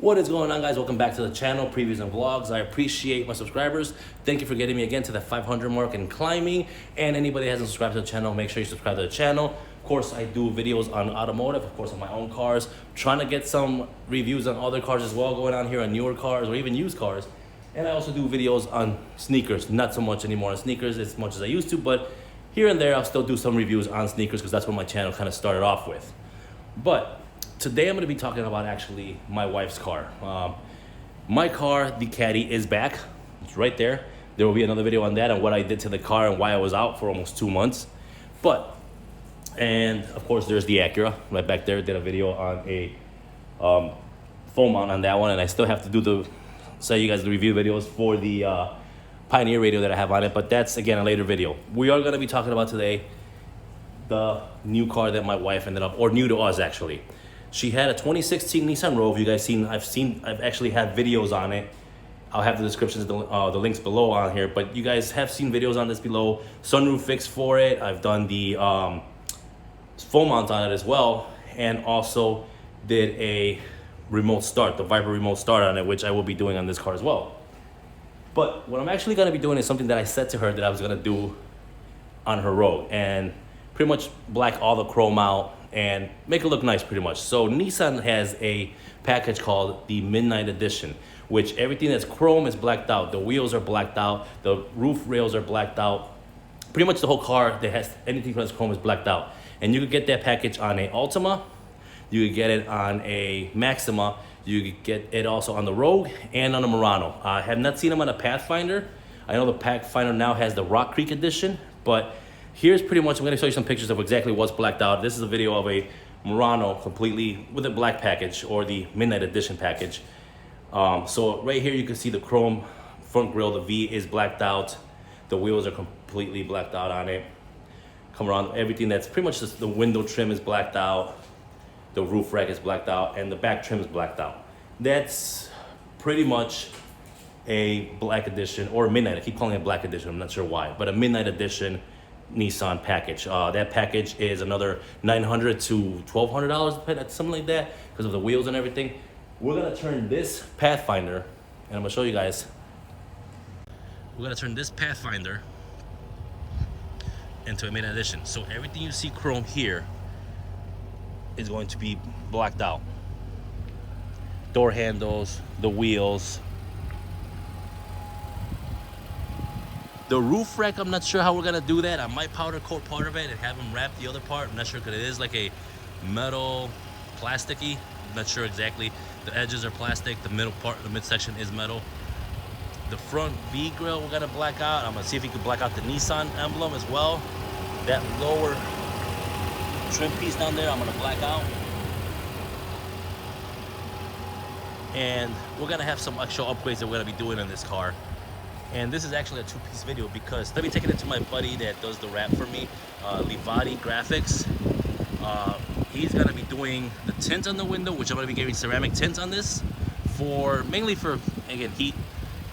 What is going on, guys? Welcome back to the channel, previews and vlogs. I appreciate my subscribers. Thank you for getting me again to the 500 mark and climbing. And anybody that hasn't subscribed to the channel, make sure you subscribe to the channel. Of course, I do videos on automotive, of course, on my own cars. I'm trying to get some reviews on other cars as well going on here, on newer cars or even used cars. And I also do videos on sneakers. Not so much anymore on sneakers as much as I used to, but here and there I'll still do some reviews on sneakers because that's what my channel kind of started off with. But today I'm going to be talking about actually my wife's car. My car, the Caddy, is back. It's right there. There will be another video on that and what I did to the car and why I was out for almost 2 months. And of course there's the Acura right back there. Did a video on a phone mount on that one, and I still have to do show you guys the review videos for the Pioneer radio that I have on it, but that's again a later video. We are going to be talking about today the new car that my wife ended up, or new to us actually. She had a 2016 Nissan Rouge. You guys I've actually had videos on it. I'll have the descriptions, the links below on here, but you guys have seen videos on this below. Sunroof fix for it. I've done the phone mount on it as well, and also did a remote start, the Viper remote start on it, which I will be doing on this car as well. But what I'm actually going to be doing is something that I said to her that I was going to do on her Rogue, and pretty much black all the chrome out and make it look nice pretty much. So Nissan has a package called the Midnight Edition, which everything that's chrome is blacked out. The wheels are blacked out, the roof rails are blacked out. Pretty much the whole car that has anything that's chrome is blacked out. And you could get that package on a Altima, you could get it on a Maxima, you could get it also on the Rogue and on a Murano. I have not seen them on a Pathfinder. I know the Pathfinder now has the Rock Creek Edition, but here's pretty much, I'm gonna show you some pictures of exactly what's blacked out. This is a video of a Murano completely with a black package, or the Midnight Edition package. So right here you can see the chrome front grille, the V is blacked out. The wheels are completely blacked out on it. Come around, everything that's pretty much just the window trim is blacked out. The roof rack is blacked out, and the back trim is blacked out. That's pretty much a black edition, or a midnight. I keep calling it black edition, I'm not sure why, but a Midnight Edition Nissan package. That package is another $900 to $1,200, something like that, because of the wheels and everything. We're gonna turn this Pathfinder, and I'm gonna show you guys. We're gonna turn this Pathfinder into a Midnight Edition. So everything you see chrome here is going to be blacked out. Door handles, the wheels. The roof rack, I'm not sure how we're gonna do that. I might powder coat part of it and have them wrap the other part. I'm not sure, because it is like a metal, plasticky. I'm not sure exactly. The edges are plastic, the middle part, the midsection is metal. The front V grille we're gonna black out. I'm gonna see if we can black out the Nissan emblem as well. That lower trim piece down there, I'm gonna black out. And we're gonna have some extra upgrades that we're gonna be doing in this car. And this is actually a two-piece video because let me take it into my buddy that does the wrap for me, Livati Graphics. He's gonna be doing the tint on the window, which I'm gonna be giving ceramic tint on this mainly for, again, heat.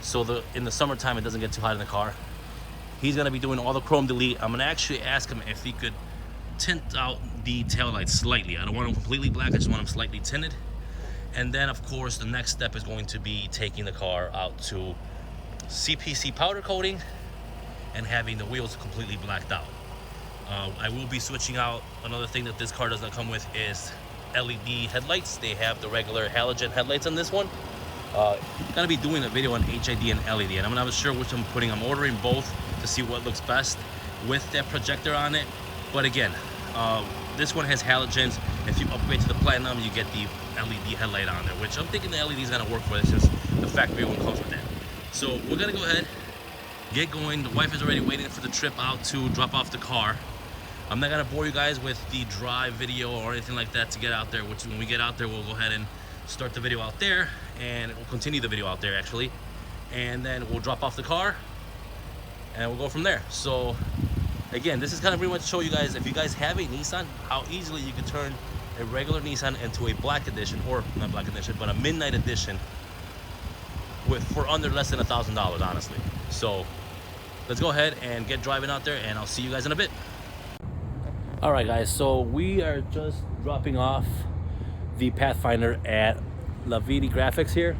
So in the summertime it doesn't get too hot in the car. He's gonna be doing all the chrome delete. I'm gonna actually ask him if he could tint out the taillights slightly. I don't want them completely black, I just want them slightly tinted. And then of course the next step is going to be taking the car out to CPC powder coating and having the wheels completely blacked out. I will be switching out. Another thing that this car does not come with is LED headlights. They have the regular halogen headlights on this one. Gonna be doing a video on HID and LED, and I'm not sure which I'm putting. I'm ordering both to see what looks best with that projector on it. But again, this one has halogens. If you upgrade to the Platinum, you get the LED headlight on there, which I'm thinking the LED is gonna work for this, since the factory one comes with that. So we're gonna go ahead, get going. The wife is already waiting for the trip out to drop off the car. I'm not gonna bore you guys with the drive video or anything like that to get out there, which when we get out there, we'll go ahead and start the video out there, and we'll continue the video out there actually. And then we'll drop off the car and we'll go from there. So again, this is kind of pretty much to show you guys, if you guys have a Nissan, how easily you can turn a regular Nissan into a black edition, or not black edition, but a Midnight Edition for under less than $1,000, honestly. So let's go ahead and get driving out there, and I'll see you guys in a bit. All right, guys, so we are just dropping off the Pathfinder at Laviti graphics here.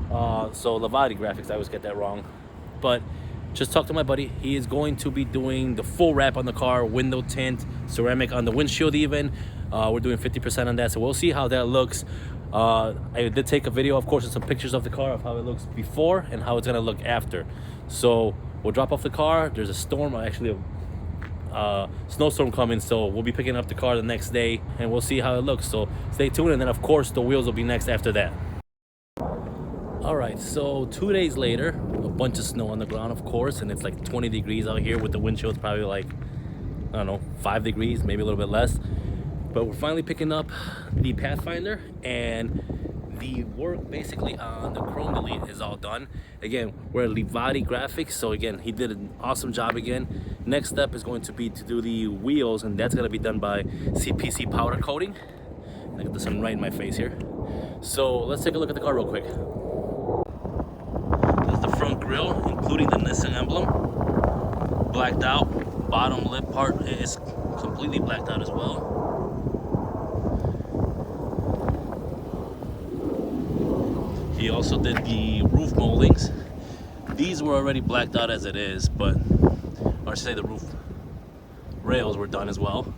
So Lavati graphics, I always get that wrong. But just talked to my buddy. He is going to be doing the full wrap on the car, window tint, ceramic on the windshield even. We're doing 50% on that, so we'll see how that looks. I did take a video, of course, and some pictures of the car of how it looks before and how it's gonna look after. So we'll drop off the car. There's a storm, actually a snowstorm coming, so we'll be picking up the car the next day and we'll see how it looks. So stay tuned, and then of course the wheels will be next after that. All right, so 2 days later, a bunch of snow on the ground, of course, and it's like 20 degrees out here with the windshield probably like, I don't know, 5 degrees, maybe a little bit less. But we're finally picking up the Pathfinder, and the work basically on the chrome delete is all done. Again, we're at Lavati Graphics, so again, he did an awesome job again. Next step is going to be to do the wheels, and that's gonna be done by CPC powder coating. I got the sun right in my face here. So let's take a look at the car real quick. There's the front grille, including the Nissan emblem, blacked out. Bottom lip part is completely blacked out as well. He also did the roof moldings. These were already blacked out as it is, but, or I should say the roof rails were done as well.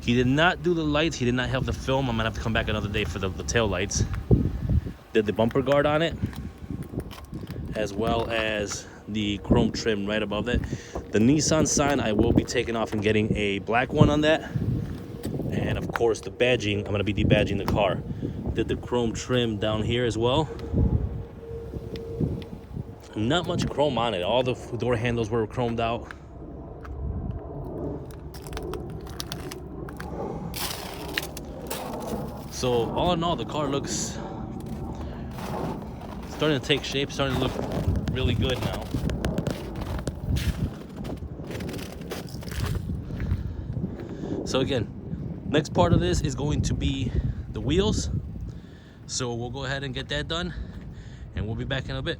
He did not do the lights. He did not have the film. I'm gonna have to come back another day for the tail lights. Did the bumper guard on it, as well as the chrome trim right above it. The Nissan sign I will be taking off and getting a black one on that. And of course the badging, I'm gonna be debadging the car. Did the chrome trim down here as well. Not much chrome on it. All the door handles were chromed out. So all in all, the car looks starting to take shape, starting to look really good now. So again, next part of this is going to be the wheels. So we'll go ahead and get that done, and we'll be back in a bit.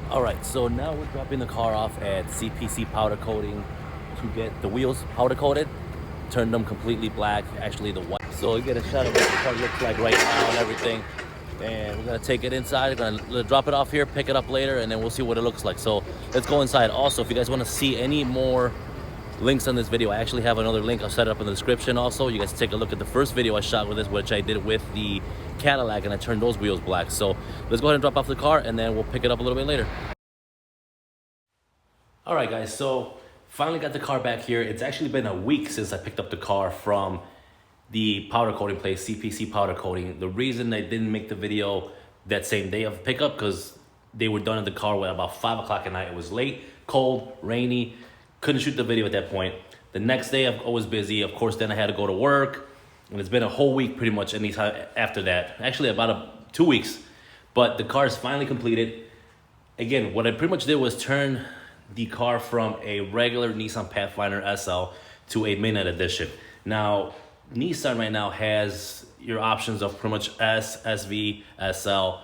All right, so now we're dropping the car off at CPC powder coating to get the wheels powder coated, turn them completely black, actually the white. So you get a shot of what the car looks like right now and everything. And we're gonna take it inside, we're gonna drop it off here, pick it up later, and then we'll see what it looks like. So let's go inside. Also, if you guys wanna see any more links on this video, I actually have another link. I'll set it up in the description also. You guys take a look at the first video I shot with this, which I did with the Cadillac, and I turned those wheels black. So let's go ahead and drop off the car, and then we'll pick it up a little bit later. All right, guys, so finally got the car back here. It's actually been a week since I picked up the car from the powder coating place, CPC powder coating. The reason I didn't make the video that same day of pickup, because they were done in the car at about 5 o'clock at night. It was late, cold, rainy, couldn't shoot the video at that point. The next day I was busy, of course. Then I had to go to work, and it's been a whole week pretty much after that. Actually about 2 weeks, but the car is finally completed. Again, what I pretty much did was turn the car from a regular Nissan Pathfinder SL to a Midnight Edition. Now, Nissan right now has your options of pretty much S, SV, SL,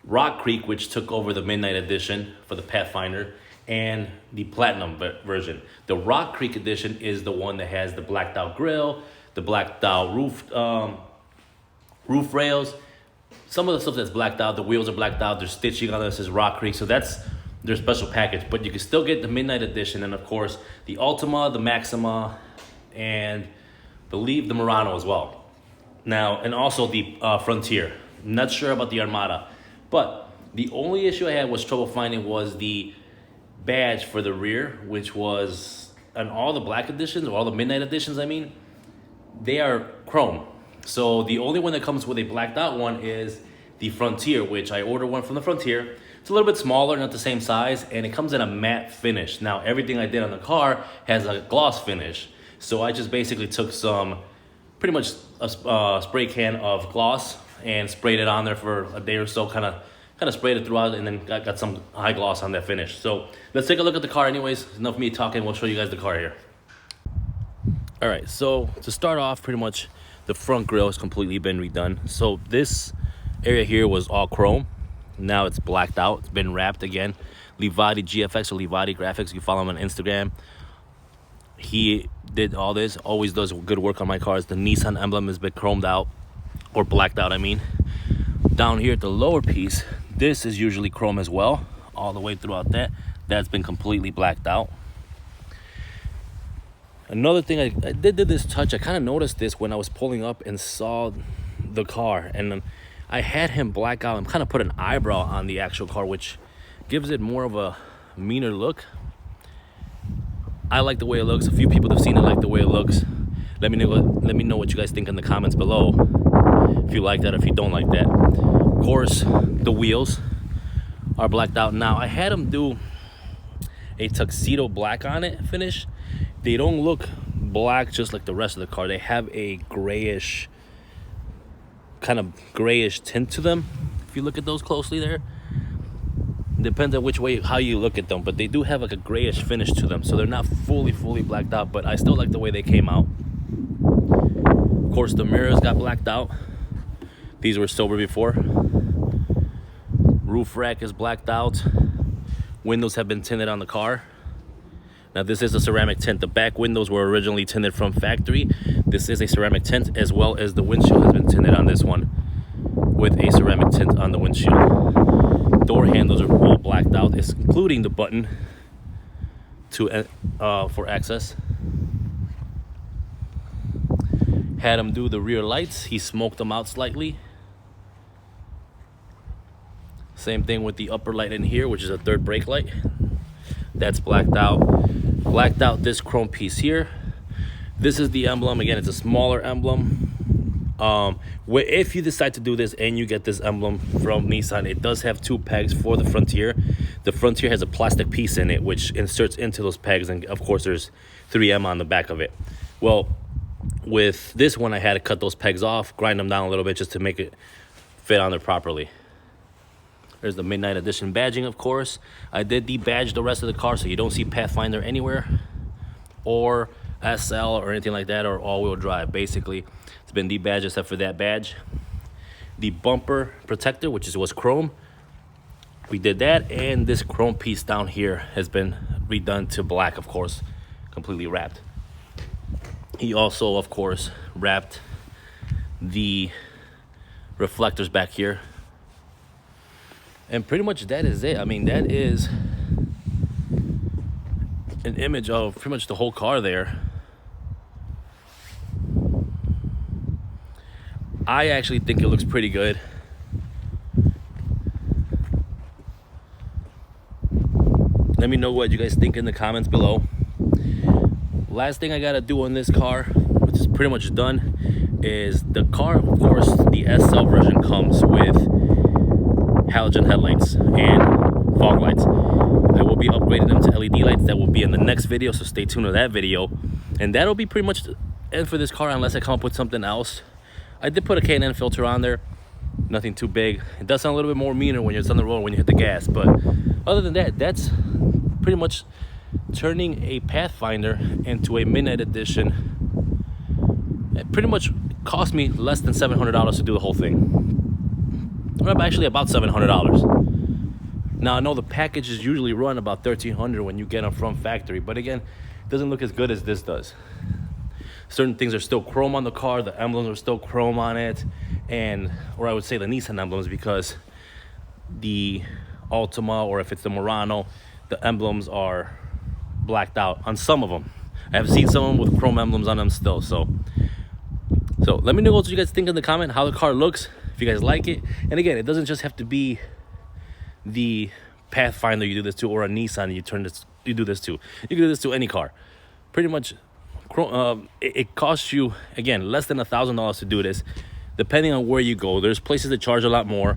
Rock Creek, which took over the Midnight Edition for the Pathfinder, and the Platinum version. The Rock Creek Edition is the one that has the blacked out grille, the blacked out roof rails. Some of the stuff that's blacked out, the wheels are blacked out, there's stitching on this is Rock Creek, so that's their special package. But you can still get the Midnight Edition, and of course the Ultima, the Maxima, and I believe the Murano as well. Now, and also the Frontier. Not sure about the Armada, but the only issue I had was trouble finding was the badge for the rear, which was on all the black editions, or all the Midnight Editions I mean, they are chrome. So the only one that comes with a blacked out one is the Frontier, which I ordered one from the Frontier. It's a little bit smaller, not the same size, and it comes in a matte finish. Now, everything I did on the car has a gloss finish. So I just basically took some, pretty much a spray can of gloss and sprayed it on there for a day or so, kind of sprayed it throughout, and then got some high gloss on that finish. So let's take a look at the car anyways. Enough of me talking, we'll show you guys the car here. All right, so to start off, pretty much the front grille has completely been redone. So this area here was all chrome. Now it's blacked out, it's been wrapped again. Lavati GFX or Lavati Graphics, you follow him on Instagram. He did all this, always does good work on my cars. The Nissan emblem has been chromed out. or blacked out I mean. Down here at the lower piece, this is usually chrome as well, all the way throughout that. That's been completely blacked out. Another thing I did this touch, I kind of noticed this when I was pulling up and saw the car, and then I had him black out and kind of put an eyebrow on the actual car, which gives it more of a meaner look. I like the way it looks. A few people that have seen it like the way it looks. Let me know what you guys think in the comments below, if you like that or if you don't like that. Of course, the wheels are blacked out. Now, I had him do a tuxedo black on it finish. They don't look black just like the rest of the car. They have a grayish, kind of grayish tint to them. If you look at those closely there, depends on which way, how you look at them, but they do have like a grayish finish to them. So they're not fully blacked out, but I still like the way they came out. Of course, the mirrors got blacked out. These were silver before. Roof rack is blacked out. Windows have been tinted on the car. Now this is a ceramic tint. The back windows were originally tinted from factory. This is a ceramic tint, as well as the windshield has been tinted on this one with a ceramic tint on the windshield. Door handles are all blacked out, including the button to for access. Had him do the rear lights. He smoked them out slightly. Same thing with the upper light in here, which is a third brake light. That's blacked out. Blacked out this chrome piece here. This is the emblem. Again, it's a smaller emblem. If you decide to do this and you get this emblem from Nissan, it does have 2 pegs for the Frontier. The Frontier has a plastic piece in it which inserts into those pegs, and of course there's 3M on the back of it. Well, with this one I had to cut those pegs off, grind them down a little bit just to make it fit on there properly. There's the Midnight Edition badging, of course. I did debadge the rest of the car, so you don't see Pathfinder anywhere, or SL or anything like that, or all-wheel drive. Basically, it's been debadged except for that badge. The bumper protector, which was chrome, we did that, and this chrome piece down here has been redone to black, of course, completely wrapped. He also, of course, wrapped the reflectors back here. And pretty much that is it. I mean, that is an image of pretty much the whole car there. I actually think it looks pretty good. Let me know what you guys think in the comments below. Last thing I gotta do on this car, which is pretty much done, is the car, of course, the SL version comes with halogen headlights and fog lights. I will be upgrading them to LED lights. That will be in the next video, so stay tuned to that video. And that'll be pretty much the end for this car, unless I come up with something else. I did put a K&N filter on there, nothing too big. It does sound a little bit more meaner when you're on the road, when you hit the gas, but other than that, that's pretty much turning a Pathfinder into a Midnight Edition. It pretty much cost me less than $700 to do the whole thing. Actually about $700. Now I know the packages usually run about $1,300 when you get them from factory, but again, it doesn't look as good as this does. Certain things are still chrome on the car, the emblems are still chrome on it, or I would say the Nissan emblems, because the Altima, or if it's the Murano, the emblems are blacked out on some of them. I have seen some of them with chrome emblems on them still. So let me know what you guys think in the comment, how the car looks, if you guys like it. And again, it doesn't just have to be the Pathfinder you do this to, or a Nissan you do this to. You can do this to any car. Pretty much, it costs you, again, less than $1,000 to do this, depending on where you go. There's places that charge a lot more.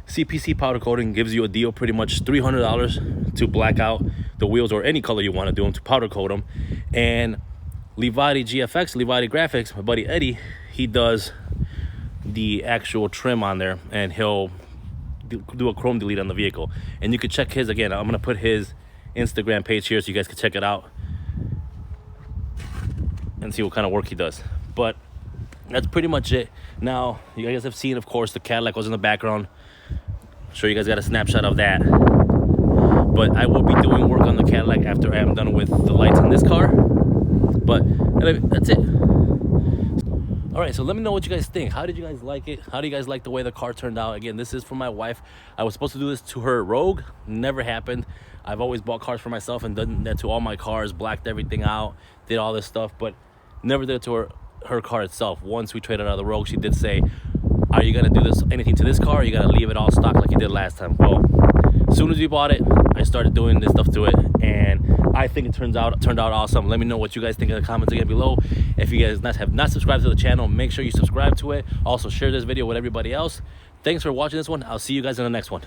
CPC powder coating gives you a deal, pretty much $300 to black out the wheels, or any color you want to do them, to powder coat them. And Levati Graphics, my buddy Eddie, he does the actual trim on there, and he'll do a chrome delete on the vehicle. And you can check his, again, I'm gonna put his Instagram page here so you guys can check it out and see what kind of work he does. But that's pretty much it. Now, you guys have seen, of course, the Cadillac was in the background. I'm sure you guys got a snapshot of that. But I will be doing work on the Cadillac after I am done with the lights on this car. But that's it. All right, so let me know what you guys think. How did you guys like it? How do you guys like the way the car turned out? Again, this is for my wife. I was supposed to do this to her Rogue. Never happened. I've always bought cars for myself and done that to all my cars, blacked everything out, did all this stuff, but never did it to her car itself. Once we traded out of the Rogue, she did say, are you gonna do anything to this car, or are you gonna leave it all stock like you did last time? Well, as soon as we bought it, I started doing this stuff to it, and I think it turned out awesome. Let me know what you guys think in the comments again below. If you guys have not subscribed to the channel, make sure you subscribe to it. Also, share this video with everybody else. Thanks for watching this one. I'll see you guys in the next one.